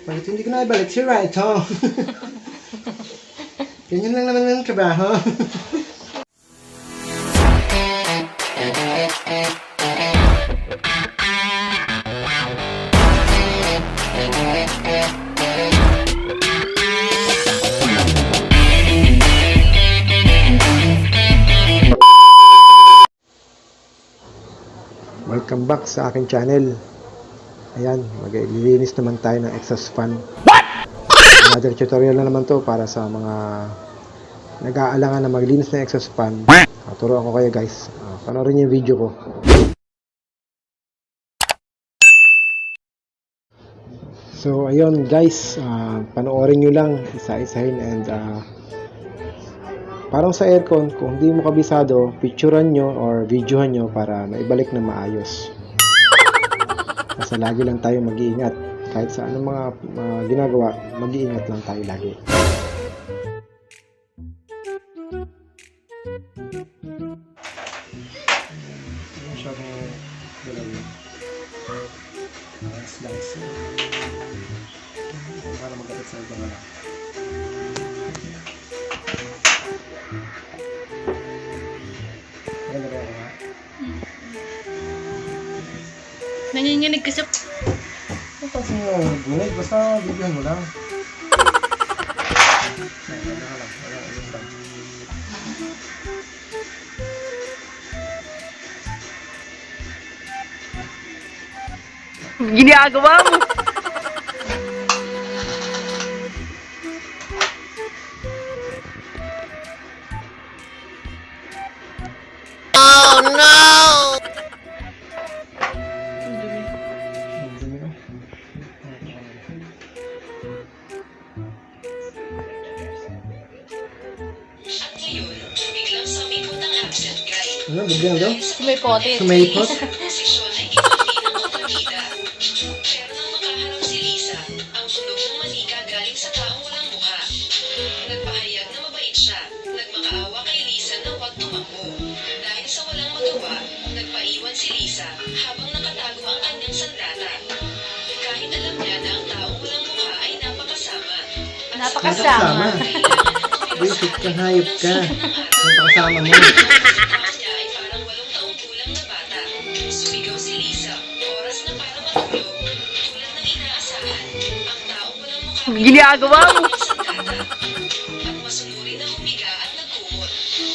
Bakit hindi ko na ibalik si ito? Ganyan lang naman ang trabaho. Welcome back sa aking channel. Ayan, maglilinis naman tayo ng exhaust fan. What? Another tutorial na naman to para sa mga nag-aalangan na maglinis ng exhaust fan. Turuan ko kayo guys. Panoorin niyo yung video ko. So ayun guys, panoorin nyo lang isa-isahin and parang sa aircon, kung hindi mo kabisado, picturean nyo or videohan nyo para maibalik na maayos. Kasi lagi lang tayo mag-iingat. Kahit sa anong mga ginagawa, mag-iingat lang tayo lagi. Para magkapit sa ibang alam. Nanginginig kasi. Ano kasi yung gunay? Basta bibigyan mo lang. Ginagawa mo. Oh no! Ano? Bigyan daw? Sumipotit. Sumipot? Desisyon ay ginawin ng kontrabida. Pero nang makaharap si Lisa, ang tunog ng manika galing sa taong walang mukha. Nagpahayag na mabait siya. Nagmakaawa kay Lisa na huwag tumakbo. Dahil sa walang magawa, nagpaiwan si Lisa habang nakatago ang kanyang sandata. Kahit alam niya na ang taong walang mukha ay napakasama. Napakasama. Basic ka, hayop ka. Napakasama mo. Ginagawa mo. At masunuri na humiga at nagkumot.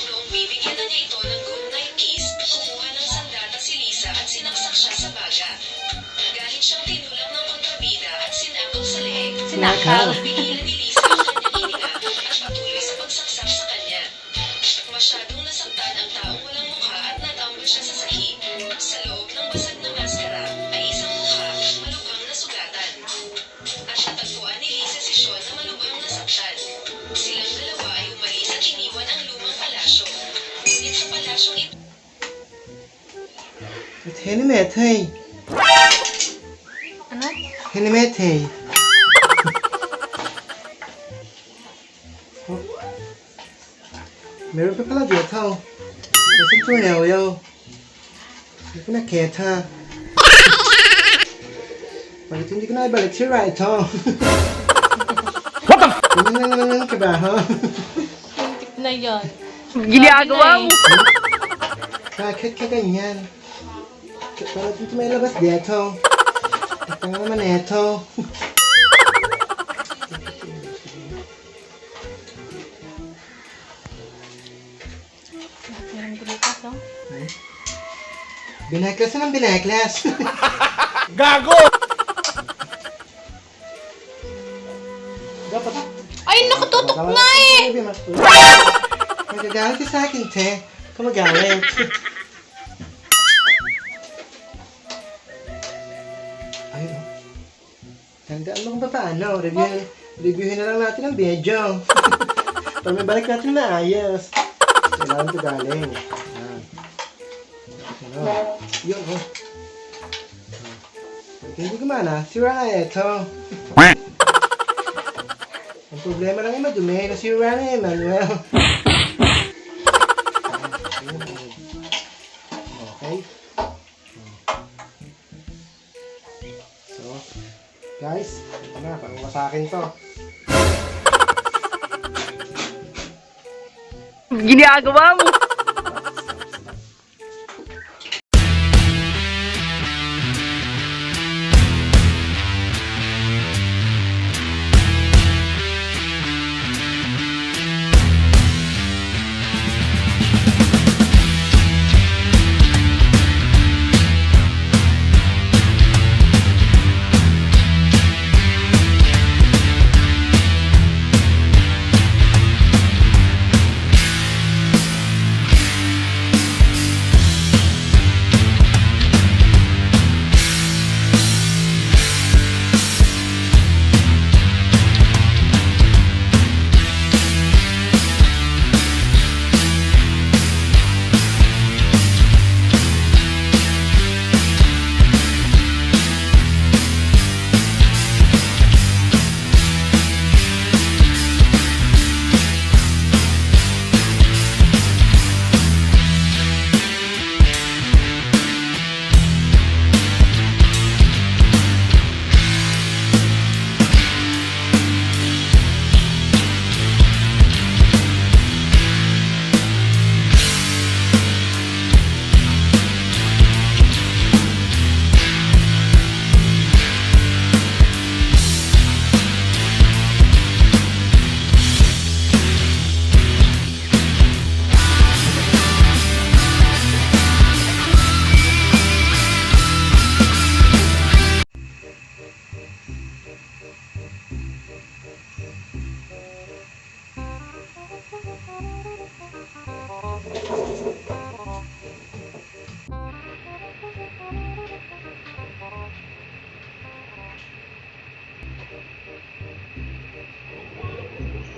Noong bibigyan na niya ito ng good night kiss, kumuha ng sandata si Lisa at sinaksak siya sa baga. Galit siyang tinulang ng kontrabida at sinakal sa leeg. Sinakal. Pigilan ni Lisa ang kanyang hininga at patuloy sa pagsaksak sa kanya. Masyadong nasaktan ang taong walang mukha at natambol siya sa sahig. Sa loob ng basag na maskara ay isang mukha, malubhang na sugatan. At natagpuan ni Lisa si Sean na malubhang nasaktan. Silang dalawa ay umalis at iniwan ang lumang palasyo. Ngunit sa palasyong ito, Hinimetay. Ano? Hinimetay. Meron pa pala dito. Kasi tunaw yo. Hindi ko na keta. Bakit hindi ko na ibalik si ito? What the f***? Ganyan lang naman ang trabaho. Tip na yan. Ginagawa mo. Bakit ka ganyan? Bakit dito may labas dito? Ito nga naman ito. Meron ko dito, no? Bineklas na ng bineklas. Gago! Dapat Ay, nakatutok nga eh! magagalit ka sa akin, te. Kumagalit. Ay, oh. Tandaan mo kung paano. Reviewin na lang natin ang video. Para may balik natin na ayos. Kailangan ito galing. Yun, oh. Hindi gumana. Sira na ito. Ang problema lang ay madumi. Nasira na Emmanuel. Okay. So, guys, ito na. na, pangwa sa akin to. Ginagawa mo.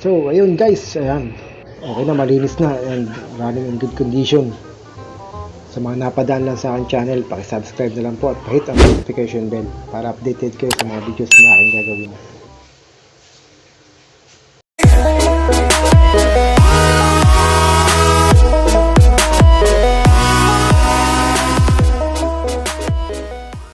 So, ayun guys, ayan. Okay na, malinis na and running in good condition. Sa mga napadaan lang sa aking channel, paki-subscribe na lang po at pahit ang notification bell para updated kayo sa mga videos na aking gagawin.